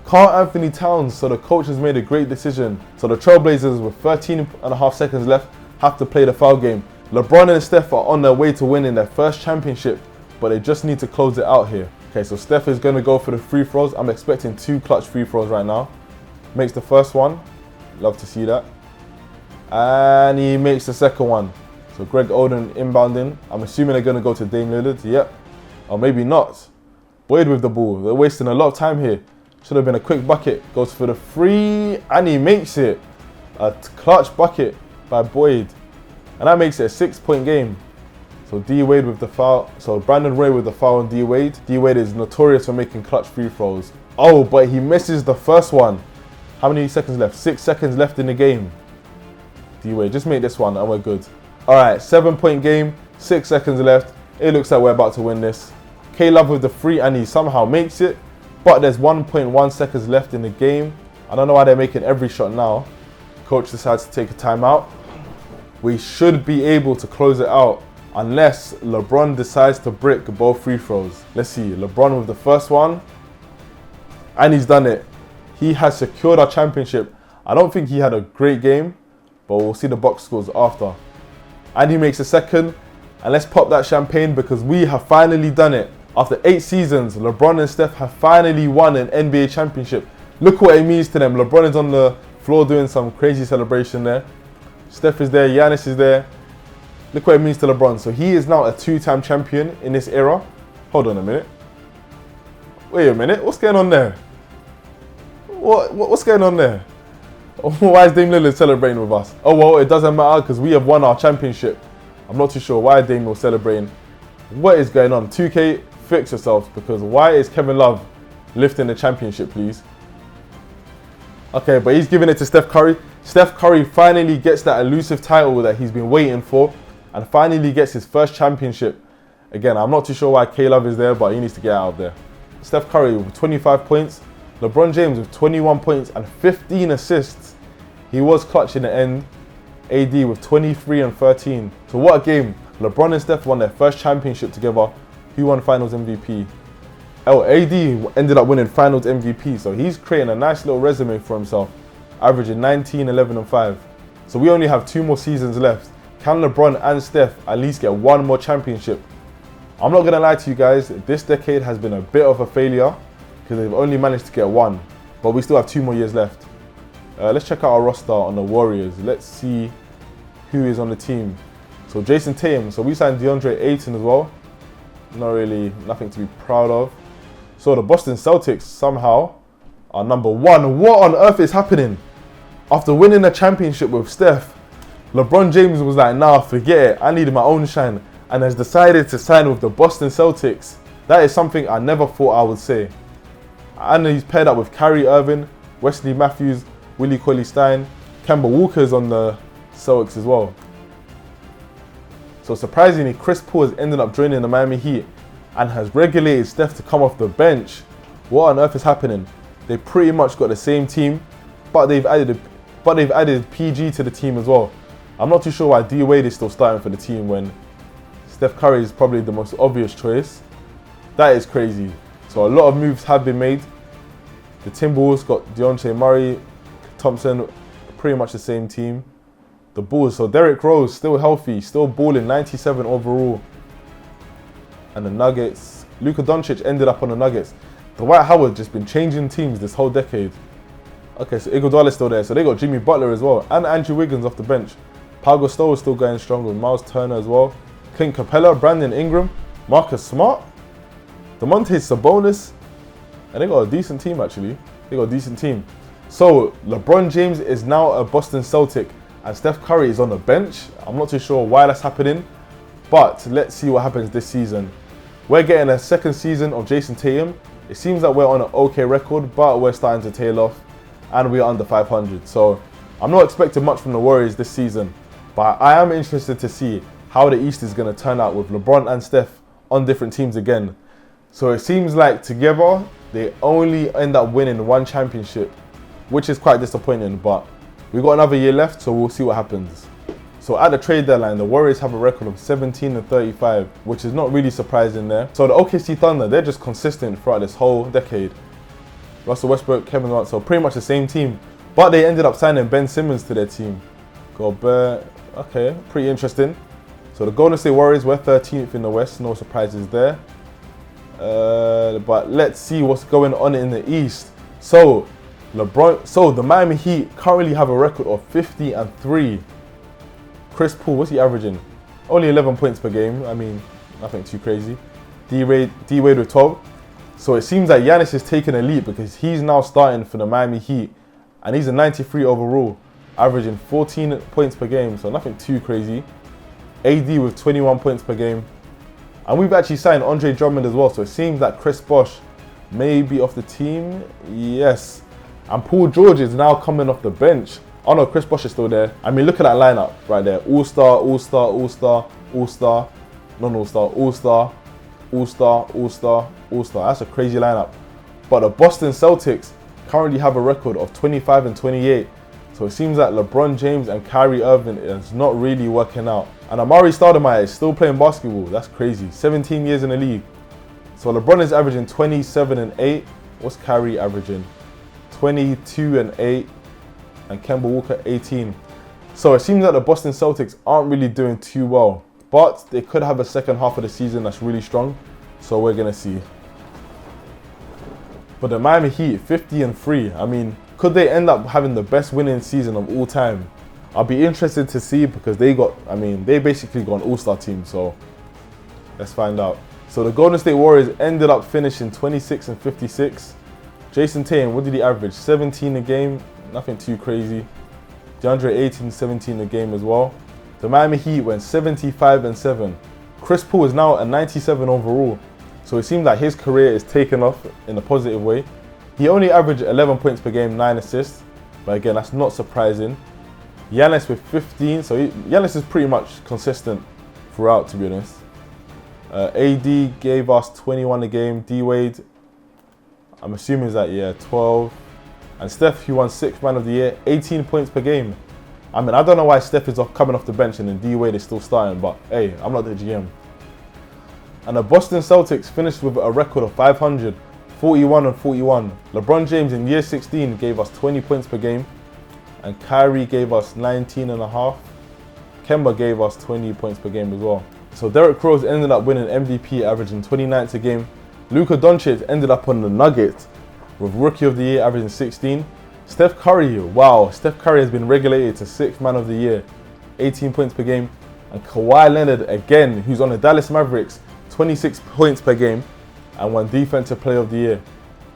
Karl Anthony Towns, so the coach has made a great decision. So the Trailblazers with 13.5 seconds left have to play the foul game. LeBron and Steph are on their way to winning their first championship, but they just need to close it out here. Okay, so Steph is going to go for the free throws. I'm expecting 2 clutch free throws right now. Makes the first one. Love to see that. And he makes the second one. So Greg Oden inbounding. I'm assuming they're going to go to Dame Lillard. Yep. Or maybe not. Boyd with the ball. They're wasting a lot of time here. Should have been a quick bucket. Goes for the free and he makes it. A clutch bucket by Boyd. And that makes it a 6-point game. So D Wade with the foul. So Brandon Roy with the foul on D Wade. D Wade is notorious for making clutch free throws. Oh, but he misses the first one. How many seconds left? 6 seconds left in the game. D Wade, just make this one and we're good. Alright, 7-point game, 6 seconds left. It looks like we're about to win this. K-Love with the free and he somehow makes it. But there's 1.1 seconds left in the game. I don't know why they're making every shot now. Coach decides to take a timeout. We should be able to close it out unless LeBron decides to brick both free throws. Let's see, LeBron with the first one. And he's done it. He has secured our championship. I don't think he had a great game, but we'll see the box scores after. And he makes a second. And let's pop that champagne because we have finally done it. After 8 seasons, LeBron and Steph have finally won an NBA championship. Look what it means to them. LeBron is on the floor doing some crazy celebration there. Steph is there, Giannis is there. Look what it means to LeBron. So he is now a 2-time champion in this era. Hold on a minute. Wait a minute, what's going on there? What's going on there? Why is Dame Lillard celebrating with us? Oh well, it doesn't matter because we have won our championship. I'm not too sure why Dame was celebrating. What is going on? 2K, fix yourselves because why is Kevin Love lifting the championship, please? Okay, but he's giving it to Steph Curry. Steph Curry finally gets that elusive title that he's been waiting for and finally gets his first championship. Again, I'm not too sure why K-Love is there, but he needs to get out of there. Steph Curry with 25 points. LeBron James with 21 points and 15 assists. He was clutch in the end. AD with 23 and 13. So what a game. LeBron and Steph won their first championship together. Who won Finals MVP? Oh, AD ended up winning Finals MVP. So he's creating a nice little resume for himself. Averaging 19, 11 and 5. So we only have 2 more seasons left. Can LeBron and Steph at least get 1 more championship? I'm not going to lie to you guys. This decade has been a bit of a failure because they've only managed to get 1. But we still have 2 more years left. Let's check out our roster on the Warriors. Let's see who is on the team. So Jason Tatum. So we signed DeAndre Ayton as well. Not really, nothing to be proud of. So the Boston Celtics somehow are number 1. What on earth is happening? After winning a championship with Steph, LeBron James was like, nah, forget it. I need my own shine. And has decided to sign with the Boston Celtics. That is something I never thought I would say. And he's paired up with Kyrie Irving, Wesley Matthews, Willie Cauley-Stein. Kemba Walker's on the Celtics as well. So surprisingly, Chris Paul has ended up joining the Miami Heat and has regulated Steph to come off the bench. What on earth is happening? They pretty much got the same team, but they've added PG to the team as well. I'm not too sure why D Wade is still starting for the team when Steph Curry is probably the most obvious choice. That is crazy. So a lot of moves have been made. The Timberwolves got Dejounte Murray, Thompson, pretty much the same team. The Bulls, so Derrick Rose still healthy, still balling, 97 overall. And the Nuggets, Luka Doncic ended up on the Nuggets. Dwight Howard just been changing teams this whole decade. Okay, so Iguodala's still there. So they got Jimmy Butler as well. And Andrew Wiggins off the bench. Pau Gasol is still going strong with Miles Turner as well. Clint Capella, Brandon Ingram, Marcus Smart, Domantas Sabonis. And they got a decent team actually. They got a decent team. So LeBron James is now a Boston Celtic and Steph Curry is on the bench. I'm not too sure why that's happening, but let's see what happens this season. We're getting a second season of Jason Tatum. It seems like we're on an okay record, but we're starting to tail off and we're under 500. So I'm not expecting much from the Warriors this season, but I am interested to see how the East is going to turn out with LeBron and Steph on different teams again. So it seems like together, they only end up winning 1 championship, which is quite disappointing, but we've got another year left, so we'll see what happens. So at the trade deadline, the Warriors have a record of 17 and 35, which is not really surprising there. So the OKC Thunder, they're just consistent throughout this whole decade. Russell Westbrook, Kevin Durant, so pretty much the same team. But they ended up signing Ben Simmons to their team. Gobert, okay, pretty interesting. So the Golden State Warriors were 13th in the West, no surprises there. But let's see what's going on in the East. So the Miami Heat currently have a record of 50-3. Chris Paul, what's he averaging? Only 11 points per game. I mean, nothing too crazy. D-Wade with 12. So it seems that Giannis is taking a leap because he's now starting for the Miami Heat. And he's a 93 overall, averaging 14 points per game. So nothing too crazy. AD with 21 points per game. And we've actually signed Andre Drummond as well. So it seems that Chris Bosh may be off the team. Yes. And Paul George is now coming off the bench. Oh no, Chris Bosh is still there. I mean, look at that lineup right there. All-Star, All-Star, All-Star, All-Star, non-All-Star, All-Star, All-Star, All-Star, All-Star. That's a crazy lineup. But the Boston Celtics currently have a record of 25-28. So it seems that LeBron James and Kyrie Irving is not really working out. And Amari Stoudemire is still playing basketball. That's crazy. 17 years in the league. So LeBron is averaging 27-8. What's Kyrie averaging? 22-8. And Kemba Walker 18. So it seems that the Boston Celtics aren't really doing too well. But they could have a second half of the season that's really strong. So we're going to see. But the Miami Heat, 50-3. I mean, could they end up having the best winning season of all time? I'll be interested to see because they basically got an all-star team. So let's find out. So the Golden State Warriors ended up finishing 26-56. Jason Tatum, what did he average? 17 a game. Nothing too crazy. DeAndre 18-17 a game as well. The Miami Heat went 75-7. Chris Paul is now a 97 overall. So it seems like his career is taking off in a positive way. He only averaged 11 points per game, 9 assists. But again, that's not surprising. Giannis with 15. So Giannis is pretty much consistent throughout, to be honest. AD gave us 21 a game. D-Wade, I'm assuming is that, 12. And Steph, who won 6th Man of the Year, 18 points per game. I mean, I don't know why Steph is coming off the bench and then D-Wade is still starting, but hey, I'm not the GM. And the Boston Celtics finished with a record of 500, 41-41. LeBron James in year 16 gave us 20 points per game, and Kyrie gave us 19.5. Kemba gave us 20 points per game as well. So Derrick Rose ended up winning MVP, averaging 29 a game. Luka Doncic ended up on the Nuggets with Rookie of the Year, averaging 16. Steph Curry, wow, Steph Curry has been regulated to 6th Man of the Year, 18 points per game. And Kawhi Leonard, again, who's on the Dallas Mavericks, 26 points per game and won Defensive Player of the Year.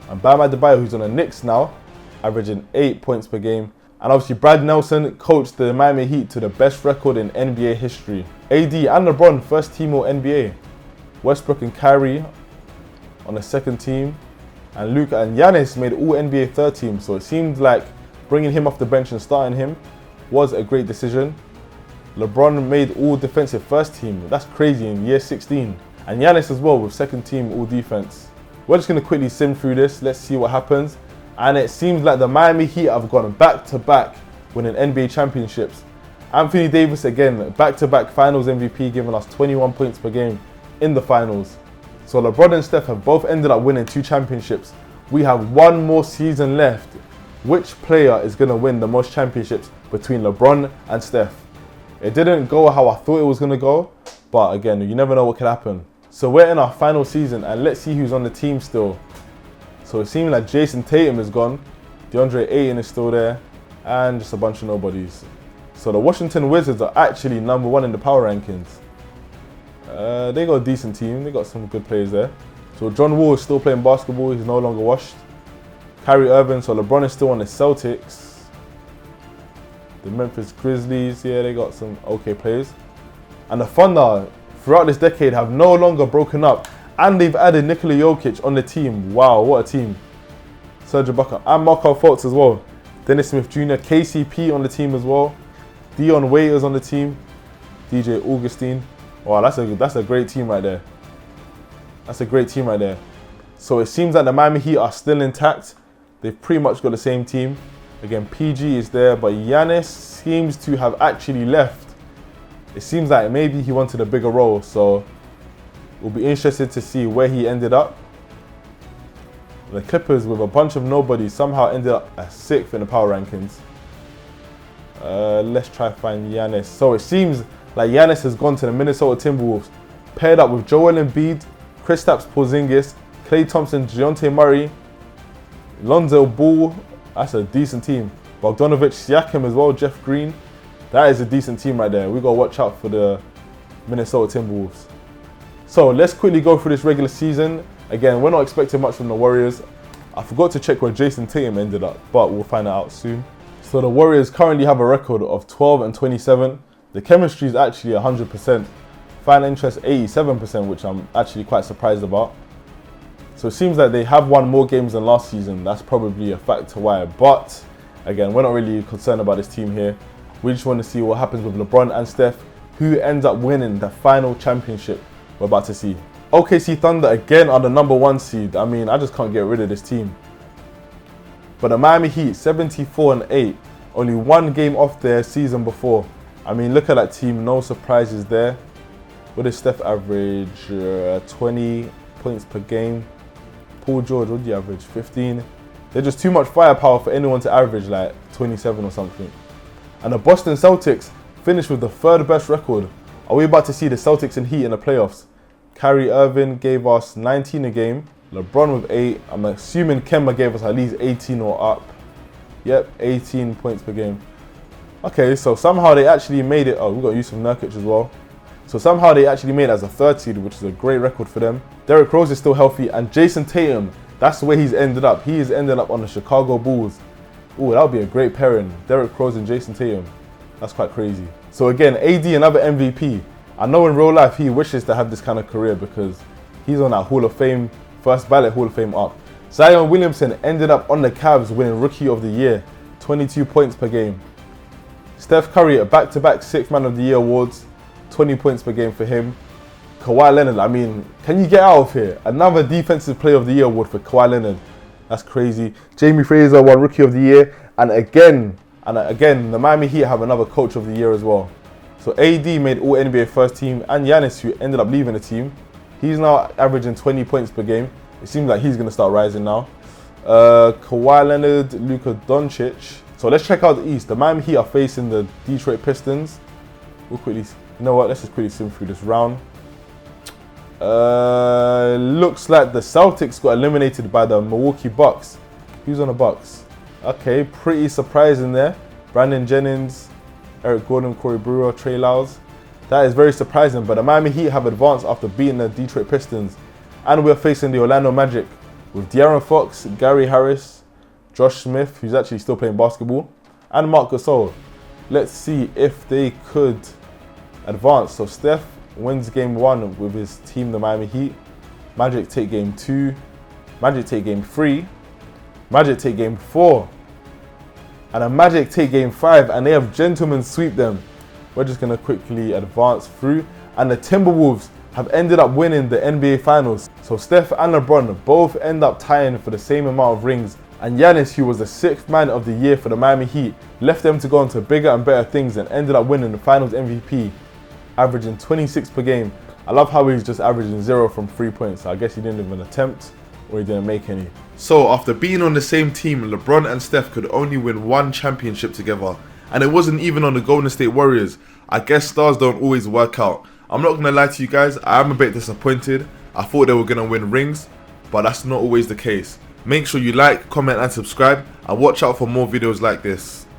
And Bam Adebayo, who's on the Knicks now, averaging 8 points per game. And obviously Brad Nelson coached the Miami Heat to the best record in NBA history. AD and LeBron, first team All NBA. Westbrook and Kyrie on the second team. And Luka and Giannis made All NBA third team. So it seemed like bringing him off the bench and starting him was a great decision. LeBron made All Defensive first team. That's crazy in year 16. And Giannis as well with second team All Defense. We're just going to quickly sim through this. Let's see what happens. And it seems like the Miami Heat have gone back-to-back winning NBA championships. Anthony Davis again, back-to-back finals MVP, giving us 21 points per game in the finals. So LeBron and Steph have both ended up winning 2 championships. We have one more season left. Which player is going to win the most championships between LeBron and Steph? It didn't go how I thought it was going to go, but again, you never know what could happen. So we're in our final season and let's see who's on the team still. So it seems like Jason Tatum is gone, DeAndre Ayton is still there, and just a bunch of nobodies. So the Washington Wizards are actually number 1 in the power rankings. They got a decent team, they got some good players there. So John Wall is still playing basketball, he's no longer washed. Kyrie Irving, so LeBron is still on the Celtics. The Memphis Grizzlies, yeah, they got some okay players. And the Thunder, throughout this decade, have no longer broken up. And they've added Nikola Jokic on the team. Wow, what a team. Serge Ibaka and Markelle Fultz as well. Dennis Smith Jr., KCP on the team as well. Dion Waiters on the team. DJ Augustine. Wow, that's a great team right there. That's a great team right there. So it seems like the Miami Heat are still intact. They've pretty much got the same team. Again, PG is there, but Giannis seems to have actually left. It seems like maybe he wanted a bigger role, so we'll be interested to see where he ended up. The Clippers, with a bunch of nobodies, somehow ended up at 6th in the power rankings. Let's try to find Giannis. So it seems like Giannis has gone to the Minnesota Timberwolves, paired up with Joel Embiid, Kristaps Porzingis, Klay Thompson, Dejounte Murray, Lonzo Ball. That's a decent team. Bogdanovic, Siakam as well, Jeff Green. That is a decent team right there. We got to watch out for the Minnesota Timberwolves. So let's quickly go through this regular season. Again, we're not expecting much from the Warriors. I forgot to check where Jason Tatum ended up, but we'll find that out soon. So the Warriors currently have a record of 12-27. The chemistry is actually 100%. Fan interest 87%, which I'm actually quite surprised about. So it seems like they have won more games than last season. That's probably a factor why. But again, we're not really concerned about this team here. We just want to see what happens with LeBron and Steph, who ends up winning the final championship we're about to see. OKC Thunder again are the #1 seed. I mean, I just can't get rid of this team. But the Miami Heat, 74-8, only one game off their season before. I mean, look at that team, no surprises there. What does Steph average? 20 points per game. Paul George, what do you average? 15. They're just too much firepower for anyone to average like 27 or something. And the Boston Celtics finished with the 3rd best record. Are we about to see the Celtics and Heat in the playoffs? Kyrie Irving gave us 19 a game. LeBron with 8. I'm assuming Kemba gave us at least 18 or up. Yep, 18 points per game. Okay, so somehow they actually made it. Oh, we've got Yusuf Nurkic as well. So somehow they actually made it as a 3rd seed, which is a great record for them. Derrick Rose is still healthy, and Jason Tatum, that's the way he's ended up. He has ended up on the Chicago Bulls. Ooh, that would be a great pairing. Derrick Rose and Jason Tatum. That's quite crazy. So again, AD, another MVP. I know in real life he wishes to have this kind of career because he's on that Hall of Fame, first ballot Hall of Fame arc. Zion Williamson ended up on the Cavs winning Rookie of the Year, 22 points per game. Steph Curry, a back-to-back 6th Man of the Year awards, 20 points per game for him. Kawhi Leonard, I mean, can you get out of here? Another Defensive Player of the Year award for Kawhi Leonard. That's crazy. Jamie Fraser won Rookie of the Year, and again, the Miami Heat have another Coach of the Year as well. So AD made All NBA First Team, and Giannis, who ended up leaving the team, he's now averaging 20 points per game. It seems like he's going to start rising now. Kawhi Leonard, Luka Doncic. So let's check out the East. The Miami Heat are facing the Detroit Pistons. We'll quickly, you know what? Let's just quickly sim through this round. Looks like the Celtics got eliminated by the Milwaukee Bucks. Who's on the Bucks? Okay, pretty surprising there. Brandon Jennings, Eric Gordon, Corey Brewer, Trey Lyles. That is very surprising, but the Miami Heat have advanced after beating the Detroit Pistons. And we're facing the Orlando Magic with De'Aaron Fox, Gary Harris, Josh Smith, who's actually still playing basketball, and Marc Gasol. Let's see if they could advance. So Steph wins game 1 with his team, the Miami Heat. Magic take game 2. Magic take game 3. Magic take game 4. And the Magic take game 5, and they have gentlemen sweep them. We're just going to quickly advance through. And the Timberwolves have ended up winning the NBA Finals. So Steph and LeBron both end up tying for the same amount of rings. And Giannis, who was the 6th Man of the Year for the Miami Heat, left them to go on to bigger and better things and ended up winning the Finals MVP, averaging 26 per game. I love how he's just averaging 0 from 3 points. I guess he didn't even attempt, or he didn't make any. So after being on the same team, LeBron and Steph could only win 1 championship together. And it wasn't even on the Golden State Warriors. I guess stars don't always work out. I'm not going to lie to you guys, I am a bit disappointed. I thought they were going to win rings, but that's not always the case. Make sure you like, comment and subscribe, and watch out for more videos like this.